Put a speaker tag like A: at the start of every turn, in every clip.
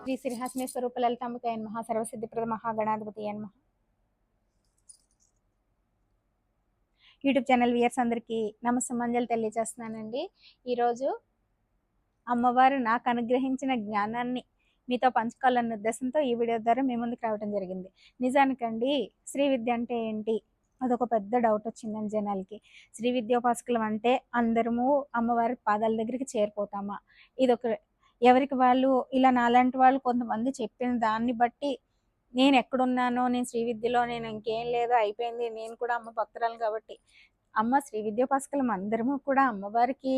A: శ్రీ శ్రీహాసిని స్వరూప లలితాంబికాయ నమః సర్వసిద్ధిప్రద మహాగణాధిపతయ నమః. యూట్యూబ్ ఛానల్ వ్యూయర్స్ అందరికీ నమస్సుమంజలు తెలియజేస్తున్నానండి. ఈరోజు అమ్మవారు నాకు అనుగ్రహించిన జ్ఞానాన్ని మీతో పంచుకోవాలన్న ఉద్దేశంతో ఈ వీడియో ద్వారా మీ ముందుకు రావడం జరిగింది. నిజానికండి శ్రీ విద్య అంటే ఏంటి, అదొక పెద్ద డౌట్ వచ్చిందండి జనాలకి. శ్రీ విద్యోపాసకులం అంటే అందరము అమ్మవారి పాదాల దగ్గరికి చేరిపోతామా? ఇదొక ఎవరికి వాళ్ళు ఇలా నాలాంటి వాళ్ళు కొంతమంది చెప్పిన దాన్ని బట్టి నేను ఎక్కడున్నానో, నేను శ్రీ విద్యలో నేను ఇంకేం లేదు అయిపోయింది, నేను కూడా అమ్మ భక్తురాలు కాబట్టి అమ్మ శ్రీ విద్యోపాసకులం అందరము కూడా అమ్మవారికి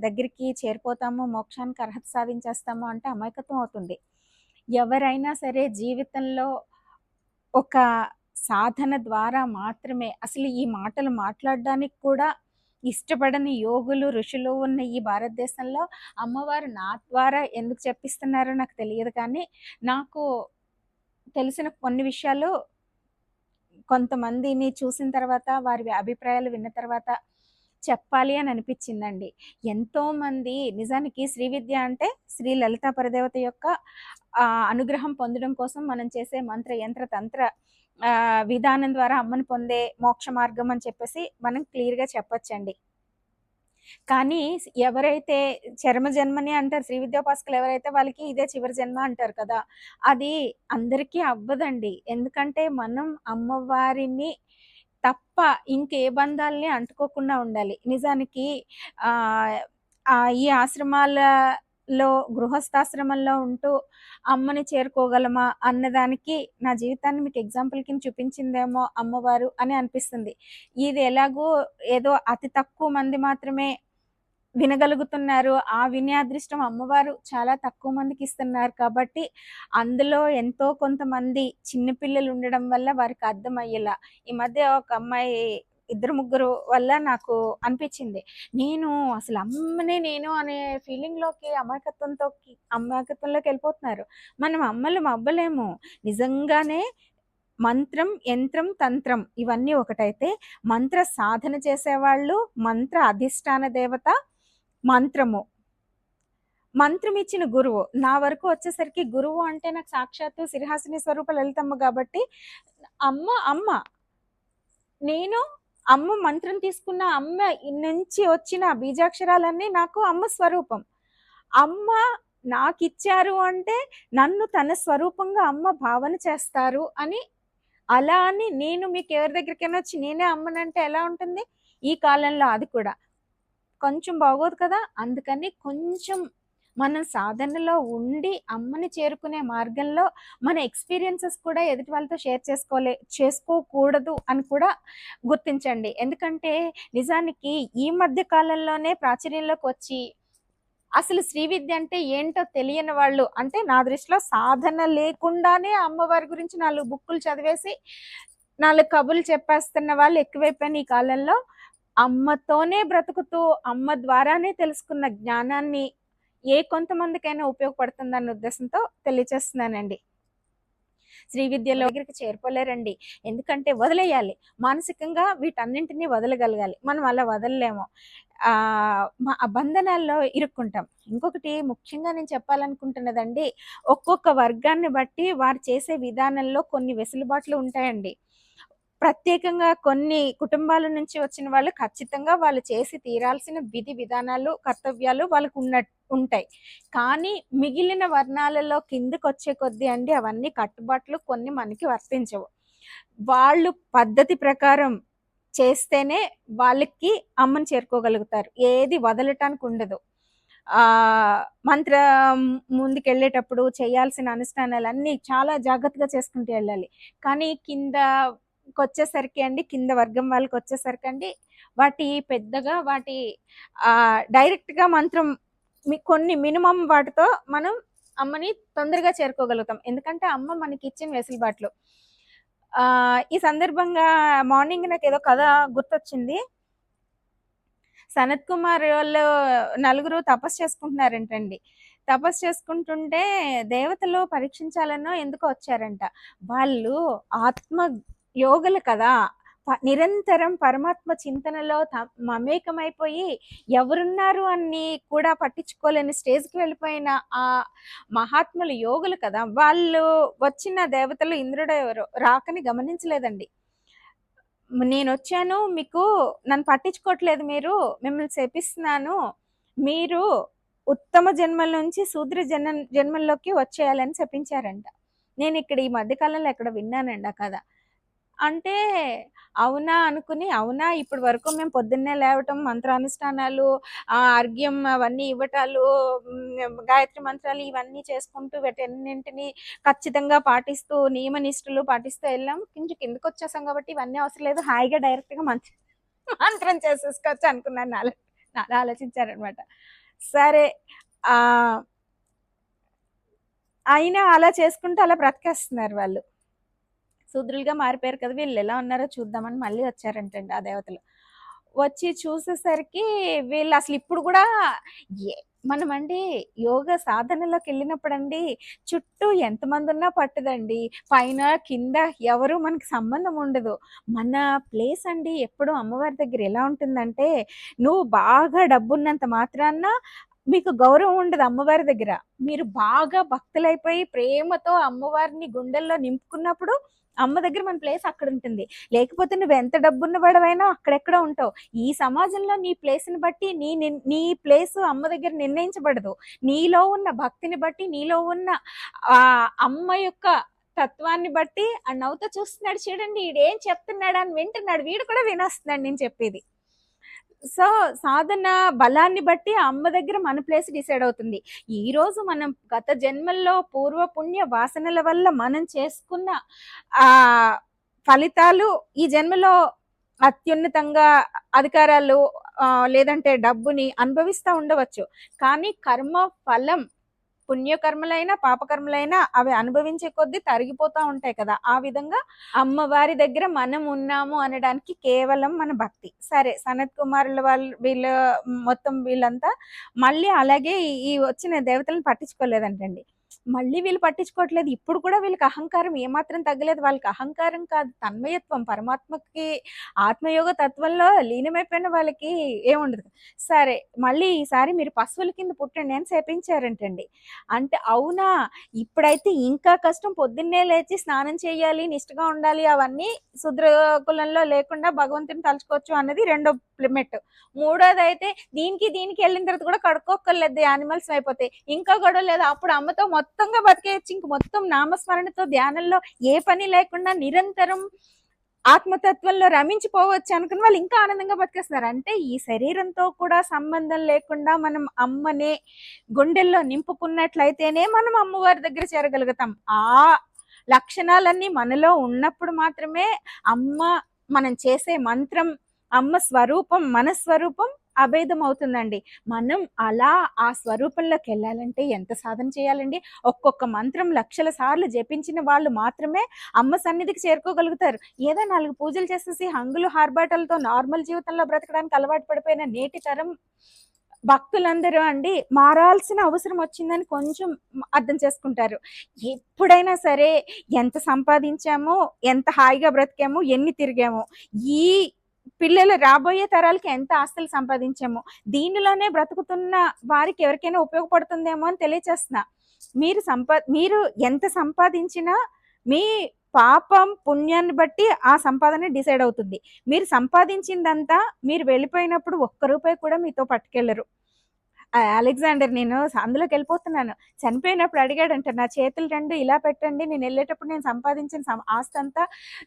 A: దగ్గరికి చేరిపోతాము, మోక్షానికి అర్హత సాధించేస్తాము అంటే అమాయకత్వం అవుతుంది. ఎవరైనా సరే జీవితంలో ఒక సాధన ద్వారా మాత్రమే, అసలు ఈ మాటలు మాట్లాడడానికి కూడా ఇష్టపడని యోగులు ఋషులు ఉన్న ఈ భారతదేశంలో అమ్మవారు నా ద్వారా ఎందుకు చెప్పిస్తున్నారో నాకు తెలియదు. కానీ నాకు తెలిసిన కొన్ని విషయాలు కొంతమందిని చూసిన తర్వాత, వారి అభిప్రాయాలు విన్న తర్వాత చెప్పాలి అని అనిపించిందండి. ఎంతోమంది నిజానికి శ్రీ విద్య అంటే శ్రీ లలితా పరదేవత యొక్క అనుగ్రహం పొందడం కోసం మనం చేసే మంత్ర యంత్ర తంత్ర విధానం ద్వారా అమ్మని పొందే మోక్ష మార్గం అని చెప్పేసి మనం క్లియర్గా చెప్పొచ్చండి. కానీ ఎవరైతే చరమ జన్మని అంటారు శ్రీ విద్యోపాసకులు ఎవరైతే, వాళ్ళకి ఇదే చివరి జన్మ అంటారు కదా. అది అందరికీ అవ్వదండి. ఎందుకంటే మనం అమ్మవారిని తప్ప ఇంకే బంధాలని అంటుకోకుండా ఉండాలి. నిజానికి ఈ ఆశ్రమాలలో గృహస్థాశ్రమంలో ఉంటూ అమ్మని చేరుకోగలమా అన్నదానికి నా జీవితాన్ని మీకు ఎగ్జాంపుల్ కింద చూపించిందేమో అమ్మవారు అని అనిపిస్తుంది. ఇది ఎలాగో ఏదో అతి తక్కువ మంది మాత్రమే వినగలుగుతున్నారు. ఆ వినే అదృష్టం అమ్మవారు చాలా తక్కువ మందికి ఇస్తున్నారు కాబట్టి అందులో ఎంతో కొంతమంది చిన్నపిల్లలు ఉండడం వల్ల వారికి అర్థమయ్యేలా ఈ మధ్య ఒక అమ్మాయి ఇద్దరు ముగ్గురు వల్ల నాకు అనిపించింది, నేను అసలు అమ్మనే నేను అనే ఫీలింగ్లోకి అమాయకత్వంలోకి వెళ్ళిపోతున్నారు. మనం అమ్మలు అవ్వలేము. నిజంగానే మంత్రం, యంత్రం, తంత్రం ఇవన్నీ ఒకటైతే మంత్ర సాధన చేసేవాళ్ళు, మంత్ర అధిష్టాన దేవత, మంత్రం ఇచ్చిన గురువు. నా వరకు వచ్చేసరికి గురువు అంటే నాకు సాక్షాత్తు శ్రీహాసిని స్వరూప లలితమ్మ కాబట్టి అమ్మ నేను అమ్మ మంత్రం తీసుకున్న అమ్మ నుంచి వచ్చిన బీజాక్షరాలన్నీ నాకు అమ్మ స్వరూపం. అమ్మ నాకు ఇచ్చారు అంటే నన్ను తన స్వరూపంగా అమ్మ భావన చేస్తారు అని. అలా అని నేను మీకు ఎవరి దగ్గరికైనా వచ్చి నేనే అమ్మనంటే ఎలా ఉంటుంది ఈ కాలంలో? అది కూడా కొంచెం బాగోదు కదా. అందుకని కొంచెం మనం సాధనలో ఉండి అమ్మని చేరుకునే మార్గంలో మన ఎక్స్పీరియన్సెస్ కూడా ఎదుటి వాళ్ళతో షేర్ చేసుకోకూడదు అని కూడా గుర్తించండి. ఎందుకంటే నిజానికి ఈ మధ్య కాలంలోనే ప్రాచుర్యంలోకి వచ్చి అసలు శ్రీ విద్య అంటే ఏంటో తెలియని వాళ్ళు, అంటే నా దృష్టిలో సాధన లేకుండానే అమ్మవారి గురించి 4 బుక్కులు చదివేసి 4 కబుర్లు చెప్పేస్తున్న వాళ్ళు ఎక్కువైపోయిన ఈ కాలంలో అమ్మతోనే బ్రతుకుతూ అమ్మ ద్వారానే తెలుసుకున్న జ్ఞానాన్ని కొంతమందికైనా ఉపయోగపడుతుందన్న ఉద్దేశంతో తెలియచేస్తున్నానండి. శ్రీ విద్యలో దగ్గరికి చేరుకోలేరండి. ఎందుకంటే వదిలేయాలి, మానసికంగా వీటన్నింటినీ వదలగలగాలి. మనం అలా వదలలేము, బంధనాల్లో ఇరుక్కుంటాం. ఇంకొకటి ముఖ్యంగా నేను చెప్పాలనుకుంటున్నదండి, ఒక్కొక్క వర్గాన్ని బట్టి వారు చేసే విధానంలో కొన్ని వెసులుబాట్లు ఉంటాయండి. ప్రత్యేకంగా కొన్ని కుటుంబాల నుంచి వచ్చిన వాళ్ళు ఖచ్చితంగా వాళ్ళు చేసి తీరాల్సిన విధి విధానాలు, కర్తవ్యాలు వాళ్ళకు ఉంటాయి. కానీ మిగిలిన వర్ణాలలో కిందకు వచ్చే కొద్దీ అండి అవన్నీ కట్టుబాట్లు కొన్ని మనకి వర్తించవు. వాళ్ళు పద్ధతి ప్రకారం చేస్తేనే వాళ్ళకి అమ్మని చేరుకోగలుగుతారు. ఏది వదలటానికి ఉండదు. మంత్రం ముందుకెళ్ళేటప్పుడు చేయాల్సిన అనుష్ఠానాలన్నీ చాలా జాగ్రత్తగా చేసుకుంటూ వెళ్ళాలి. కానీ వచ్చేసరికి అండి, కింద వర్గం వాళ్ళకి వచ్చేసరికి అండి పెద్దగా డైరెక్ట్గా మంత్రం కొన్ని మినిమం వాటితో మనం అమ్మని తొందరగా చేరుకోగలుగుతాం. ఎందుకంటే అమ్మ మనకి ఇచ్చిన వెసులుబాట్లు. ఈ సందర్భంగా మార్నింగ్ నాకు ఏదో కథ గుర్తొచ్చింది. సనత్ కుమార్ వాళ్ళు 4 తపస్సు చేసుకుంటున్నారంటండి. తపస్సు చేసుకుంటుంటే దేవతలు పరీక్షించాలనో ఎందుకో వచ్చారంట. వాళ్ళు ఆత్మ యోగులు కదా, నిరంతరం పరమాత్మ చింతనలో మమేకమైపోయి ఎవరున్నారు అని కూడా పట్టించుకోలేని స్టేజ్కి వెళ్ళిపోయిన ఆ మహాత్ములు యోగులు కదా, వాళ్ళు వచ్చిన దేవతలు ఇంద్రుడు ఎవరో రాకని గమనించలేదండి. నేను వచ్చాను, మీకు నన్ను పట్టించుకోవట్లేదు, మీరు మిమ్మల్ని శపిస్తున్నాను, మీరు ఉత్తమ జన్మల నుంచి శూద్ర జన్మల్లోకి వచ్చేయాలని శపించారంట. నేను ఇక్కడ ఈ మధ్యకాలంలో ఎక్కడ విన్నానండి ఆ కథ. అంటే అవునా అనుకుని, అవునా ఇప్పటి వరకు మేము పొద్దున్నే లేవటం, మంత్రానుష్ఠానాలు, అర్ఘ్యం అవన్నీ ఇవ్వటాలు, గాయత్రి మంత్రాలు ఇవన్నీ చేసుకుంటూ వీటన్నింటిని ఖచ్చితంగా పాటిస్తూ నియమనిష్టలు పాటిస్తూ వెళ్ళాం. కొంచెం కిందకు వచ్చేసాం కాబట్టి ఇవన్నీ అవసరం లేదు, హాయిగా డైరెక్ట్గా మంత్రం చేసేసుకోవచ్చు అనుకున్నాను. నాలో ఆలోచించారనమాట. సరే, అయినా అలా చేసుకుంటూ అలా బ్రతికేస్తున్నారు వాళ్ళు. శూద్రులుగా మారిపోయారు కదా, వీళ్ళు ఎలా ఉన్నారో చూద్దామని మళ్ళీ వచ్చారంటండి ఆ దేవతలు. వచ్చి చూసేసరికి వీళ్ళు అసలు ఇప్పుడు కూడా మనమండి యోగ సాధనలోకి వెళ్ళినప్పుడండి చుట్టూ ఎంతమంది ఉన్నా పట్టదండి, పైన కింద ఎవరు మనకి సంబంధం ఉండదు. మన ప్లేస్ అండి ఎప్పుడు అమ్మవారి దగ్గర ఎలా ఉంటుందంటే, నువ్వు బాగా డబ్బున్నంత మాత్రాన మీకు గౌరవం ఉండదు అమ్మవారి దగ్గర. మీరు బాగా భక్తులైపోయి ప్రేమతో అమ్మవారిని గుండెల్లో నింపుకున్నప్పుడు అమ్మ దగ్గర మన ప్లేస్ అక్కడ ఉంటుంది. లేకపోతే నువ్వు ఎంత డబ్బున్న వాడవైనా అక్కడెక్కడ ఉంటావు. ఈ సమాజంలో నీ ప్లేస్ని బట్టి నీ ప్లేస్ అమ్మ దగ్గర నిర్ణయించబడదు. నీలో ఉన్న భక్తిని బట్టి, నీలో ఉన్న అమ్మ యొక్క తత్వాన్ని బట్టి ఆ నవ్వుతో చూస్తున్నాడు చూడండి, ఈడేం చెప్తున్నాడు అని వింటున్నాడు, వీడు కూడా వినేస్తున్నాడు నేను చెప్పేది. సో సాధన బలాన్ని బట్టి అమ్మ దగ్గర మన ప్లేస్ డిసైడ్ అవుతుంది. ఈ రోజు మనం గత జన్మల్లో పూర్వ పుణ్య వాసనల వల్ల మనం చేసుకున్న ఆ ఫలితాలు ఈ జన్మలో అత్యున్నతంగా అధికారాలు లేదంటే డబ్బుని అనుభవిస్తూ ఉండవచ్చు. కానీ కర్మ ఫలం పుణ్యకర్మలైనా పాపకర్మలైనా అవి అనుభవించే కొద్దీ తరిగిపోతూ ఉంటాయి కదా. ఆ విధంగా అమ్మవారి దగ్గర మనం ఉన్నాము అనడానికి కేవలం మన భక్తి. సరే, సనత్ కుమారుల వాళ్ళు వీళ్ళు మొత్తం వీళ్ళంతా మళ్ళీ అలాగే ఈ వచ్చిన దేవతలను పట్టించుకోలేదంటండి. మళ్ళీ వీళ్ళు పట్టించుకోవట్లేదు. ఇప్పుడు కూడా వీళ్ళకి అహంకారం ఏమాత్రం తగ్గలేదు. వాళ్ళకి అహంకారం కాదు, తన్మయత్వం, పరమాత్మకి ఆత్మయోగ తత్వంలో లీనమైపోయిన వాళ్ళకి ఏముండదు. సరే, మళ్ళీ ఈసారి మీరు పశువుల కింద పుట్టండి అని శపించారంటండి. అంటే అవునా, ఇప్పుడైతే ఇంకా కష్టం, పొద్దున్నే లేచి స్నానం చేయాలి, నిష్ఠగా ఉండాలి, అవన్నీ శూద్ర కులంలో లేకుండా భగవంతుని తలుచుకోవచ్చు అన్నది రెండో మెట్టు. మూడోది అయితే దీనికి వెళ్ళిన తర్వాత కూడా కడుక్కోక్కర్లేదు, యానిమల్స్ అయిపోతాయి, ఇంకా గొడవ లేదు, అప్పుడు అమ్మతో మొత్తంగా బతికేయచ్చు. ఇంక మొత్తం నామస్మరణతో ధ్యానంలో ఏ పని లేకుండా నిరంతరం ఆత్మతత్వంలో రమించిపోవచ్చు అనుకుని వాళ్ళు ఇంకా ఆనందంగా బతికేస్తున్నారు. అంటే ఈ శరీరంతో కూడా సంబంధం లేకుండా మనం అమ్మనే గుండెల్లో నింపుకున్నట్లయితేనే మనం అమ్మవారి దగ్గర చేరగలుగుతాం. ఆ లక్షణాలన్నీ మనలో ఉన్నప్పుడు మాత్రమే అమ్మ, మనం చేసే మంత్రం, అమ్మ స్వరూపం, మన స్వరూపం అభేదం అవుతుందండి. మనం అలా ఆ స్వరూపంలోకి వెళ్ళాలంటే ఎంత సాధన చేయాలండి. ఒక్కొక్క మంత్రం లక్షల సార్లు జపించిన వాళ్ళు మాత్రమే అమ్మ సన్నిధికి చేరుకోగలుగుతారు. ఏదో 4 పూజలు చేసేసి హంగులు హార్బాటలతో నార్మల్ జీవితంలో బ్రతకడానికి అలవాటు పడిపోయిన నేటి తరం భక్తులందరూ అండి మారాల్సిన అవసరం వచ్చిందని కొంచెం అర్థం చేసుకుంటారు. ఎప్పుడైనా సరే ఎంత సంపాదించామో, ఎంత హాయిగా బ్రతికామో, ఎన్ని తిరిగామో, ఈ పిల్లలు రాబోయే తరాలకి ఎంత ఆస్తులు సంపాదించామో, దీనిలోనే బ్రతుకుతున్న వారికి ఎవరికైనా ఉపయోగపడుతుందేమో అని తెలియచేస్తున్నా. మీరు ఎంత సంపాదించినా మీ పాపం పుణ్యాన్ని బట్టి ఆ సంపాదన డిసైడ్ అవుతుంది. మీరు సంపాదించిందంతా మీరు వెళ్ళిపోయినప్పుడు ఒక్క రూపాయి కూడా మీతో పట్టుకెళ్ళరు. అలెగ్జాండర్, నేను అందులోకి వెళ్ళిపోతున్నాను, చనిపోయినప్పుడు అడిగాడంట, నా చేతులు 2 ఇలా పెట్టండి, నేను వెళ్ళేటప్పుడు నేను సంపాదించిన ఆస్తి అంతా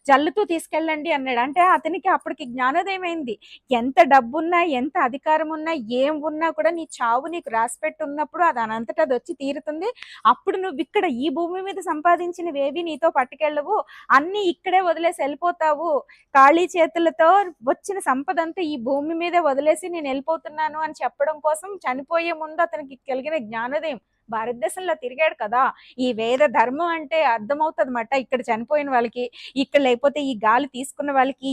A: జల్లుతూ తీసుకెళ్ళండి అన్నాడు. అంటే అతనికి అప్పటికి జ్ఞానోదయం అయింది. ఎంత డబ్బున్నా, ఎంత అధికారం ఉన్నా, ఏం ఉన్నా కూడా నీ చావు నీకు రాసిపెట్టి ఉన్నప్పుడు అది అనంతటా అది వచ్చి తీరుతుంది. అప్పుడు నువ్వు ఇక్కడ ఈ భూమి మీద సంపాదించినవేవి నీతో పట్టుకెళ్ళవు, అన్నీ ఇక్కడే వదిలేసి వెళ్ళిపోతావు. ఖాళీ చేతులతో వచ్చిన సంపద అంతా ఈ భూమి మీదే వదిలేసి నేను వెళ్ళిపోతున్నాను అని చెప్పడం కోసం చనిపోయే ముందు అతనికి కలిగిన జ్ఞానోదయం. భారతదేశంలో తిరిగాడు కదా, ఈ వేద ధర్మం అంటే అర్థమవుతుంది మాట ఇక్కడ చనిపోయిన వాళ్ళకి, ఇక్కడ లేకపోతే ఈ గాలి తీసుకున్న వాళ్ళకి,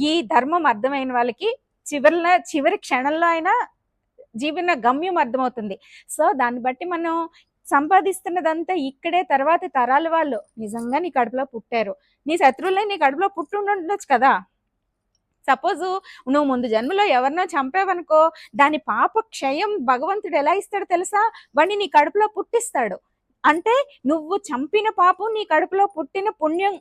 A: ఈ ధర్మం అర్థమైన వాళ్ళకి చివరి క్షణంలో అయినా జీవన గమ్యం అర్థమవుతుంది. సో దాన్ని బట్టి మనం సంపాదిస్తున్నదంతా ఇక్కడే, తర్వాత తరాల వాళ్ళు నిజంగా నీ కడుపులో పుట్టారు, నీ శత్రువులే నీ కడుపులో పుట్టుండొచ్చు కదా, సపోజు నువ్వు ముందు జన్మలో ఎవరినో చంపావనుకో, దాని పాప క్షయం భగవంతుడు ఎలా ఇస్తాడో తెలుసా? వాడిని నీ కడుపులో పుట్టిస్తాడు. అంటే నువ్వు చంపిన పాపం నీ కడుపులో పుట్టిన పుణ్యం,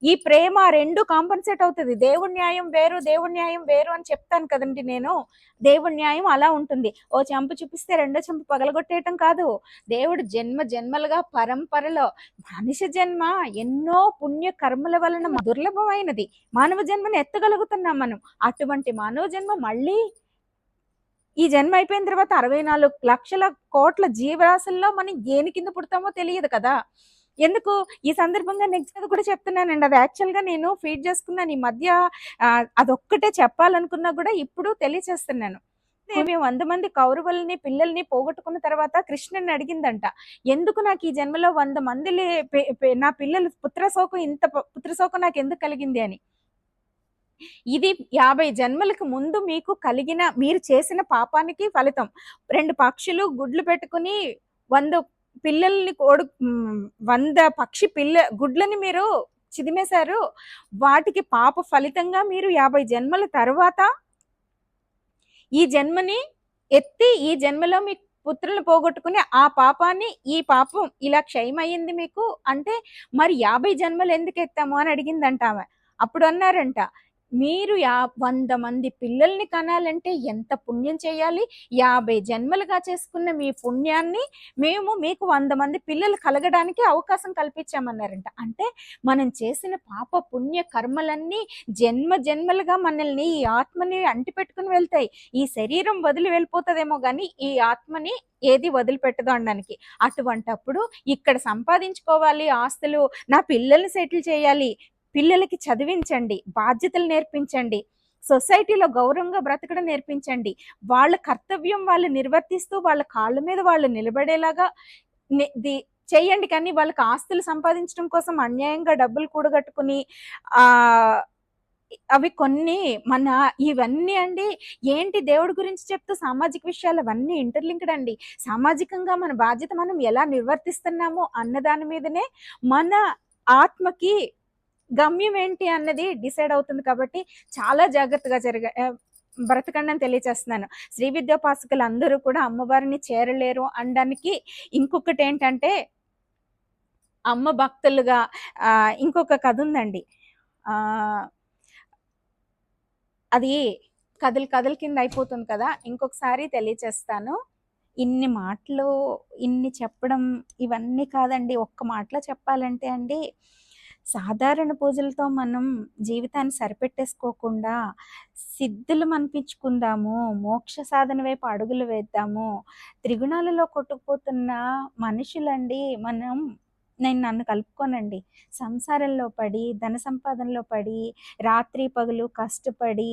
A: ఈ ప్రేమ 2 కాంపెన్సేట్ అవుతది. దేవుడి న్యాయం వేరు, దేవుడి న్యాయం వేరు అని చెప్తాను కదండీ నేను. దేవుడి న్యాయం అలా ఉంటుంది. ఓ చెంప చూపిస్తే రెండో చెంప పగలగొట్టేయటం కాదు. దేవుడు జన్మ జన్మలుగా పరంపరలో మనిషి జన్మ ఎన్నో పుణ్య కర్మల వలన దుర్లభమైనది. మానవ జన్మని ఎత్తగలుగుతున్నాం మనం. అటువంటి మానవ జన్మ మళ్ళీ ఈ జన్మ అయిపోయిన తర్వాత 64 లక్షల కోట్ల జీవరాశుల్లో మనం దేని కింద పుడతామో తెలియదు కదా! ఎందుకు ఈ సందర్భంగా నెక్స్ట్‌ది కూడా చెప్తున్నానండి. అది యాక్చువల్‌గా నేను ఫీడ్ చేసుకున్నాను ఈ మధ్య. అదొక్కటే చెప్పాలనుకున్నా కూడా ఇప్పుడు తెలియచేస్తున్నాను. ఏమి 100 మంది కౌరవుల్ని పిల్లల్ని పోగొట్టుకున్న తర్వాత కృష్ణుడిని అడిగిందంట. ఎందుకు నాకు ఈ జన్మలో 100 మంది నా పిల్లలు పుత్రశోకం పుత్రశోకం నాకెందుకు కలిగింది అని. ఇది 50 జన్మలకు ముందు మీకు కలిగిన మీరు చేసిన పాపానికి ఫలితం. 2 పక్షులు గుడ్లు పెట్టుకుని 100 పిల్లల్ని 100 పక్షి గుడ్లని మీరు చిదిమేశారు. వాటికి పాప ఫలితంగా మీరు 50 జన్మల తర్వాత ఈ జన్మని ఎత్తి ఈ జన్మలో మీ పుత్రులను పోగొట్టుకుని ఆ పాపాన్ని ఈ పాపం ఇలా క్షయమయ్యింది మీకు అంటే మరి 50 జన్మలు ఎందుకు ఎత్తాము అని అడిగిందంట ఆమె. అప్పుడు అన్నారంట, మీరు 100 మంది పిల్లల్ని కనాలంటే ఎంత పుణ్యం చేయాలి? 50 జన్మలుగా చేసుకున్న మీ పుణ్యాన్ని మేము మీకు 100 మంది పిల్లలు కలగడానికి అవకాశం కల్పించామన్నారంట. అంటే మనం చేసిన పాప పుణ్య కర్మలన్నీ జన్మ జన్మలుగా మనల్ని ఈ ఆత్మని అంటిపెట్టుకుని వెళ్తాయి. ఈ శరీరం వదిలి వెళ్ళిపోతుందేమో కానీ ఈ ఆత్మని ఏది వదిలిపెట్టదు అనడానికి. అటువంటప్పుడు ఇక్కడ సంపాదించుకోవాలి ఆస్తులు, నా పిల్లల్ని సెటిల్ చేయాలి, పిల్లలకి చదివించండి, బాధ్యతలు నేర్పించండి, సొసైటీలో గౌరవంగా బ్రతకడం నేర్పించండి, వాళ్ళ కర్తవ్యం వాళ్ళు నిర్వర్తిస్తూ వాళ్ళ కాళ్ళ మీద వాళ్ళు నిలబడేలాగా చేయండి. కానీ వాళ్ళకి ఆస్తులు సంపాదించడం కోసం అన్యాయంగా డబ్బులు కూడగట్టుకుని అవి కొన్ని ఇవన్నీ అండి ఏంటి దేవుడి గురించి చెప్తూ సామాజిక విషయాలు అవన్నీ ఇంటర్లింక్డ్ అండి. సామాజికంగా మన బాధ్యత మనం ఎలా నిర్వర్తిస్తున్నామో అన్న దాని మీదనే మన ఆత్మకి గమ్యం ఏంటి అన్నది డిసైడ్ అవుతుంది. కాబట్టి చాలా జాగ్రత్తగా బ్రతకండి అని తెలియచేస్తున్నాను. శ్రీ విద్యోపాసకులు అందరూ కూడా అమ్మవారిని చేరలేరు అనడానికి ఇంకొకటి ఏంటంటే అమ్మ భక్తులుగా ఇంకొక కథ ఉందండి. అది కథల కింద అయిపోతుంది కదా, ఇంకొకసారి తెలియచేస్తాను. ఇన్ని మాటలు ఇన్ని చెప్పడం ఇవన్నీ కాదండి. ఒక్క మాటలో చెప్పాలంటే అండి, సాధారణ పూజలతో మనం జీవితాన్ని సరిపెట్టేసుకోకుండా సిద్ధులు మనిపించుకుందాము, మోక్ష సాధన వైపు అడుగులు వేద్దాము. త్రిగుణాలలో కొట్టుకుపోతున్న మనుషులండి నన్ను కలుపుకోనండి. సంసారంలో పడి, ధన సంపాదనలో పడి, రాత్రి పగలు కష్టపడి,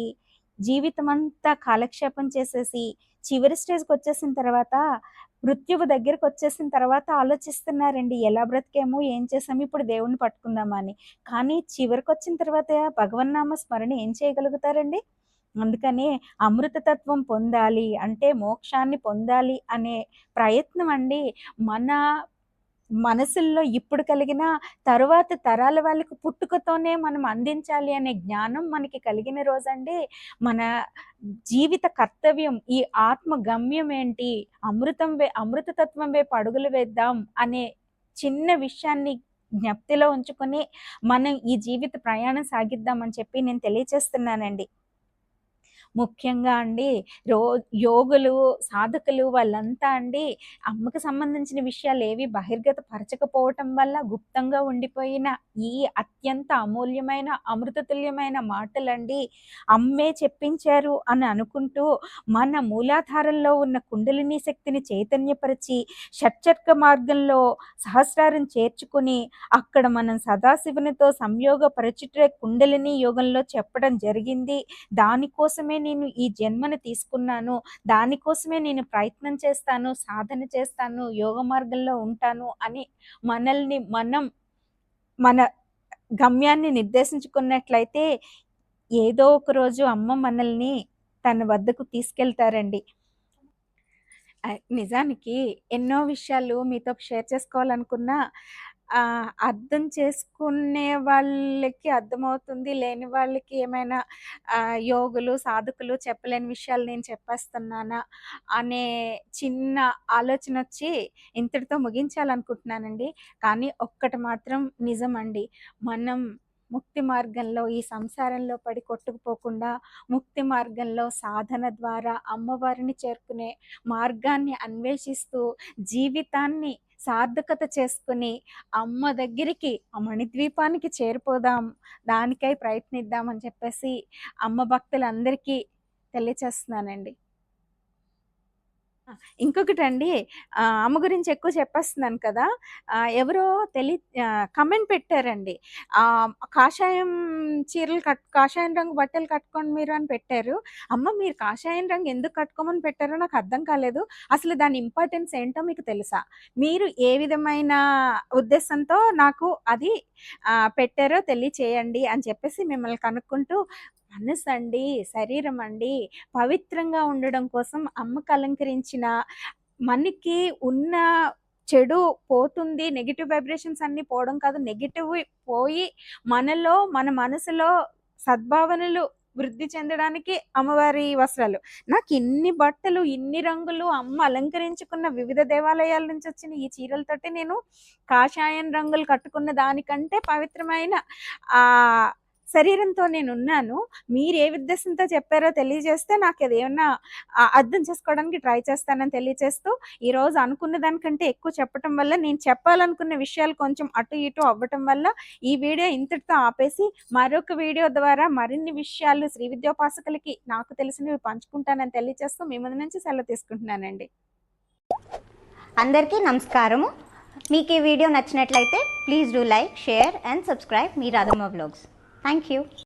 A: జీవితం అంతా కాలక్షేపం చేసేసి, చివరి స్టేజ్‌కి వచ్చేసిన తర్వాత, మృత్యువు దగ్గరికి వచ్చేసిన తర్వాత ఆలోచిస్తున్నారండి. ఎలా బ్రతికాము, ఏం చేసాము, ఇప్పుడు దేవుడిని పట్టుకుందామా అని. కానీ చివరికొచ్చిన తర్వాత భగవన్నామ స్మరణ ఏం చేయగలుగుతారండి? అందుకని అమృతతత్వం పొందాలి అంటే మోక్షాన్ని పొందాలి అనే ప్రయత్నం అండి మన మనసుల్లో ఇప్పుడు కలిగిన తరువాత తరాల వాళ్ళకి పుట్టుకతోనే మనం అందించాలి అనే జ్ఞానం మనకి కలిగిన రోజండి మన జీవిత కర్తవ్యం, ఈ ఆత్మ గమ్యం ఏంటి, అమృతతత్వం వైపు అడుగులు వేద్దాం అనే చిన్న విషయాన్ని జ్ఞప్తిలో ఉంచుకొని మనం ఈ జీవిత ప్రయాణం సాగిద్దామని చెప్పి నేను తెలియచేస్తున్నానండి. ముఖ్యంగా అండి యోగులు, సాధకులు వాళ్ళంతా అండి అమ్మకు సంబంధించిన విషయాలు ఏవి బహిర్గత పరచకపోవటం వల్ల గుప్తంగా ఉండిపోయిన ఈ అత్యంత అమూల్యమైన అమృతతుల్యమైన మాటలండి అమ్మే చెప్పించారు అని అనుకుంటూ మన మూలాధారంలో ఉన్న కుండలిని శక్తిని చైతన్యపరిచి షట్చక్ర మార్గంలో సహస్రారం చేర్చుకుని అక్కడ మనం సదాశివునితో సంయోగపరచుటే కుండలిని యోగంలో చెప్పడం జరిగింది. దానికోసమే నేను ఈ జన్మను తీసుకున్నాను, దానికోసమే నేను ప్రయత్నం చేస్తాను, సాధన చేస్తాను, యోగ మార్గంలో ఉంటాను అని మనల్ని మన గమ్యాన్ని నిర్దేశించుకున్నట్లయితే ఏదో ఒక రోజు అమ్మ మనల్ని తన వద్దకు తీసుకెళ్తారండి. నిజానికి ఎన్నో విషయాలు మీతో షేర్ చేసుకోవాలనుకున్నా అర్థం చేసుకునే వాళ్ళకి అర్థమవుతుంది. లేని వాళ్ళకి ఏమైనా యోగులు, సాధకులు చెప్పలేని విషయాలు నేను చెప్పేస్తున్నానా అనే చిన్న ఆలోచనొచ్చి ఇంతటితో ముగించాలనుకుంటున్నానండి. కానీ ఒక్కటి మాత్రం నిజమండి. మనం ముక్తి మార్గంలో, ఈ సంసారంలో పడి కొట్టుకుపోకుండా ముక్తి మార్గంలో సాధన ద్వారా అమ్మవారిని చేరుకునే మార్గాన్ని అన్వేషిస్తూ జీవితాన్ని సార్థకత చేసుకుని అమ్మ దగ్గరికి, ఆ మణిద్వీపానికి చేరిపోదాం. దానికై ప్రయత్నిద్దాం అని చెప్పేసి అమ్మ భక్తులందరికీ తెలియచేస్తున్నానండి. ఇంకొకటండి, అమ్మ గురించి ఎక్కువ చెప్పేస్తున్నాను కదా! ఎవరో కామెంట్ పెట్టారండి. కాషాయం కాషాయం రంగు బట్టలు కట్టుకోండి మీరు అని పెట్టారు. అమ్మ మీరు కాషాయం రంగు ఎందుకు కట్టుకోమని పెట్టారో నాకు అర్థం కాలేదు. అసలు దాని ఇంపార్టెన్స్ ఏంటో మీకు తెలుసా? మీరు ఏ విధమైన ఉద్దేశంతో నాకు అది పెట్టారో తెలియచేయండి అని చెప్పేసి మిమ్మల్ని కనుక్కుంటూ, మనసండి, శరీరమండి పవిత్రంగా ఉండడం కోసం అమ్మకు అలంకరించిన మనకి ఉన్న చెడు పోతుంది. నెగెటివ్ వైబ్రేషన్స్ అన్నీ పోవడం కాదు. నెగెటివ్‌వి పోయి మనలో, మన మనసులో సద్భావనలు వృద్ధి చెందడానికి అమ్మవారి వస్త్రాలు. నాకిన్ని బట్టలు, ఇన్ని రంగులు అమ్మ అలంకరించుకున్న వివిధ దేవాలయాల నుంచి వచ్చిన ఈ చీరలతోటి నేను కాషాయం రంగులు కట్టుకున్న దానికంటే పవిత్రమైన ఆహ్, శరీరంతో నేనున్నాను. మీరు ఏ ఉద్దేశంతో చెప్పారో తెలియజేస్తే నాకదేమన్నా అర్థం చేసుకోవడానికి ట్రై చేస్తానని తెలియచేస్తూ, ఈరోజు అనుకున్న దానికంటే ఎక్కువ చెప్పటం వల్ల, నేను చెప్పాలనుకున్న విషయాలు కొంచెం అటు ఇటు అవ్వటం వల్ల ఈ వీడియో ఇంతటితో ఆపేసి మరొక వీడియో ద్వారా మరిన్ని విషయాలు శ్రీ విద్యోపాసకులకి నాకు తెలిసినవి పంచుకుంటానని తెలియచేస్తూ మీ ముందు నుంచి సెలవు తీసుకుంటున్నానండి.
B: అందరికీ నమస్కారము. మీకు ఈ వీడియో నచ్చినట్లయితే please do like, share and subscribe me Radhamma vlogs. Thank you.